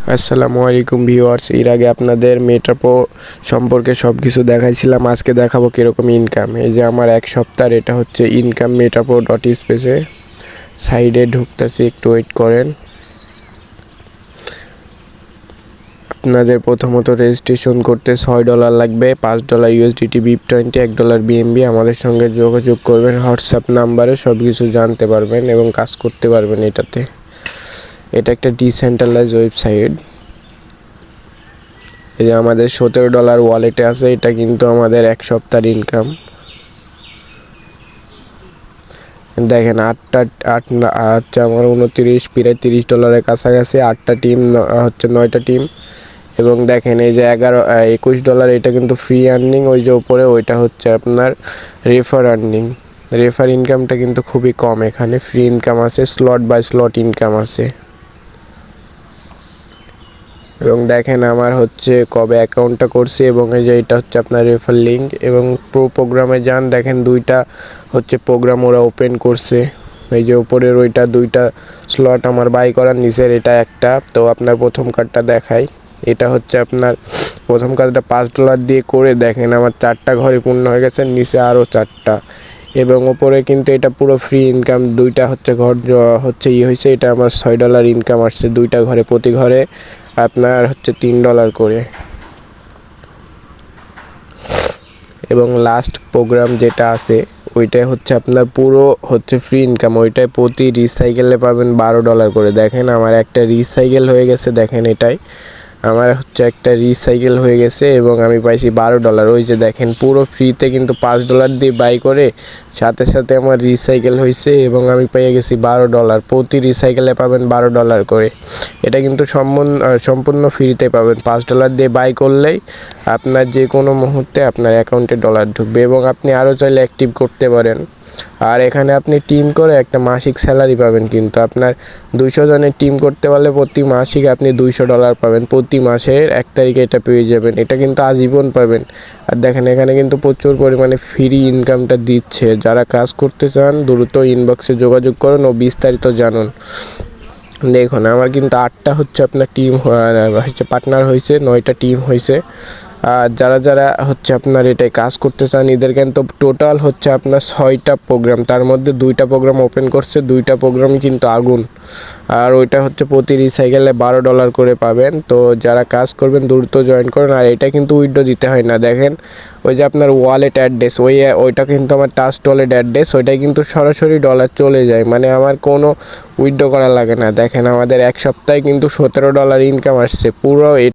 আসসালামু আলাইকুম ভিউয়ার্স, এর আগে আপনাদের মেটাপো সম্পর্কে সব কিছু দেখাইছিলাম। আজকে দেখাবো কীরকম ইনকাম। এই যে আমার এক সপ্তাহের এটা হচ্ছে ইনকাম মেটাপো ডট স্পেসে সাইডে ঢুকতেছি, একটু ওয়েট করেন। আপনাদের প্রথমত রেজিস্ট্রেশন করতে $6 লাগবে, $5 USDT BIP20, $1 BNB। আমাদের সঙ্গে যোগাযোগ করবেন হোয়াটসঅ্যাপ নাম্বারে, সব কিছু জানতে পারবেন এবং কাজ করতে পারবেন এটাতে। এটা একটা ডিসেন্ট্রালাইজ ওয়েবসাইট। এই যে আমাদের $17 ওয়ালেটে আছে, এটা কিন্তু আমাদের এক সপ্তাহের ইনকাম। দেখেন আটটা আমার 29 প্রায় $30 কাছাকাছি। 8টা টিম হচ্ছে 9টা টিম। এবং দেখেন এই যে $21, এটা কিন্তু ফ্রি আর্নিং। ওই যে উপরে ওইটা হচ্ছে আপনার রেফার আর্নিং। রেফার ইনকামটা কিন্তু খুবই কম। এখানে ফ্রি ইনকাম আছে, স্লট বাই স্লট ইনকাম আছে। এবং দেখেন আমার হচ্ছে কবে অ্যাকাউন্টটা করছি, এবং এই যে এটা হচ্ছে আপনার রেফার লিঙ্ক। এবং প্রো প্রোগ্রামে যান, দেখেন 2টা হচ্ছে প্রোগ্রাম ওরা ওপেন করছে। এই যে উপরের ওইটা 2টা স্লট আমার বাই করার, নিচের এটা একটা। তো আপনার প্রথম কার্ডটা দেখাই। এটা হচ্ছে আপনার প্রথম কার্ডটা $5 দিয়ে করে দেখেন আমার 4টা ঘরে পূর্ণ হয়ে গেছে, নিচে আরও 4টা। এবং ওপরে কিন্তু এটা পুরো ফ্রি ইনকাম। 2টা হচ্ছে ঘর হচ্ছে হয়েছে, এটা আমার $6 ইনকাম আসছে 2টা ঘরে। প্রতি ঘরে আপনার হচ্ছে $3 করে। এবং লাস্ট প্রোগ্রাম যেটা আছে ওইটাই হচ্ছে আপনার পুরো হচ্ছে ফ্রি ইনকাম। ওইটায় প্রতি রিসাইকেলে পাবেন $12 করে। দেখেন আমার একটা রিসাইকেল হয়ে গেছে, দেখেন এটাই আমার হচ্ছে একটা রিসাইকেল হয়ে গেছে এবং আমি পাইছি $12। ওই যে দেখেন পুরো ফ্রিতে কিন্তু $5 দিয়ে বাই করে সাথে সাথে আমার রিসাইকেল হয়েছে এবং আমি পেয়ে গেছি $12। প্রতি রিসাইকেলে পাবেন $12 করে। এটা কিন্তু সম্পূর্ণ ফ্রিতে পাবেন। $5 দিয়ে বাই করলেই আপনার যে কোনো মুহূর্তে আপনার অ্যাকাউন্টে ডলার ঢুকবে এবং আপনি আরও চাইলে অ্যাক্টিভ করতে পারেন। আর এখানে আপনি টিম করে একটা মাসিক স্যালারি পাবেন। কিন্তু আপনার 200 জনের টিম করতে পারলে প্রতি মাসিক আপনি $200 পাবেন। প্রতি মাসের 1 তারিখে এটা পেয়ে যাবেন। এটা কিন্তু আজীবন পাবেন। আর দেখেন এখানে কিন্তু প্রচুর পরিমাণে ফ্রি ইনকামটা দিচ্ছে। যারা কাজ করতে চান দ্রুত ইনবক্সে যোগাযোগ করুন ও বিস্তারিত জানুন। দেখুন আমার কিন্তু 8টা হচ্ছে আপনার টিম হচ্ছে পার্টনার হয়েছে, 9টা টিম হয়েছে। আর যারা হচ্ছে আপনার এটাই কাজ করতে চান এদের কিন্তু টোটাল হচ্ছে আপনার 6টা প্রোগ্রাম, তার মধ্যে 2টা প্রোগ্রাম ওপেন করছে। 2টা প্রোগ্রামই কিন্তু আগুন। আর ওইটা হচ্ছে প্রতি রিসাইকেলে $12 করে পাবেন। তো যারা কাজ করবেন দ্রুত জয়েন করুন। আর এটা কিন্তু উইথড্র দিতে হয় না। দেখেন ওই যে আপনার ওয়ালেট অ্যাড্রেস, ওইটা কিন্তু আমার ট্রাস্ট ওয়ালেট অ্যাড্রেস, ওইটাই কিন্তু সরাসরি ডলার চলে যায়, মানে আমার কোনো উইথড্র করা লাগে না। দেখেন আমাদের এক সপ্তাহে কিন্তু $17 ইনকাম আসছে পুরো।